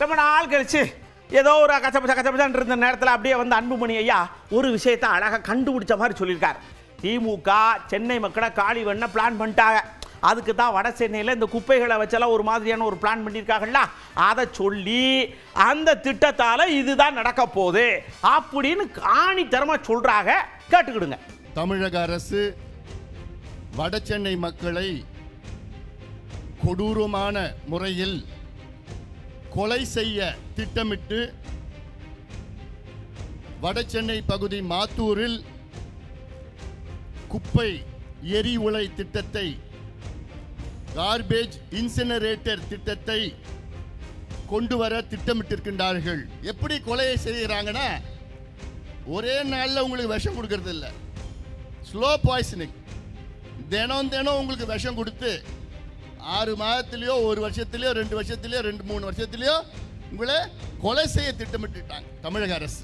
ரொம்ப நாள் கழிச்சு ஏதோ ஒரு கச்சபச்சான் இருந்த நேரத்தில் அப்படியே வந்து அன்புமணி ஐயா ஒரு விஷயத்தை அழகாக கண்டுபிடிச்ச மாதிரி சொல்லியிருக்கார். திமுக சென்னை மக்களை காலி பண்ண பிளான் பண்ணிட்டாங்க. அதுக்கு தான் வட சென்னையில் இந்த குப்பைகளை வச்செல்லாம் ஒரு மாதிரியான ஒரு பிளான் பண்ணியிருக்காங்கல்ல, அதை சொல்லி அந்த திட்டத்தால் இதுதான் நடக்க போகுது அப்படின்னு ஆணித்தரமாக சொல்கிறாங்க. கேட்டுக்கிடுங்க. தமிழக அரசு வட சென்னை மக்களை கொடூரமான முறையில் கொலை செய்ய திட்டமிட்டு வட சென்னை பகுதி மாத்தூரில் குப்பை எரி உலை திட்டத்தை, கார்பேஜ் இன்சினரேட்டர் திட்டத்தை கொண்டு வர திட்டமிட்டிருக்கின்றார்கள். எப்படி கொலையை செய்கிறாங்கன்னா, ஒரே நாளில் உங்களுக்கு விஷம் கொடுக்கறது இல்லை, ஸ்லோ பாய்சனிங். தினம் தினம் உங்களுக்கு விஷம் கொடுத்து 6 மாதத்திலேயோ 1 வருஷத்திலேயோ 2 வருஷத்திலேயோ 2-3 வருஷத்திலேயோ உங்களை கொலை செய்ய திட்டமிட்டுட்டாங்க தமிழக அரசு.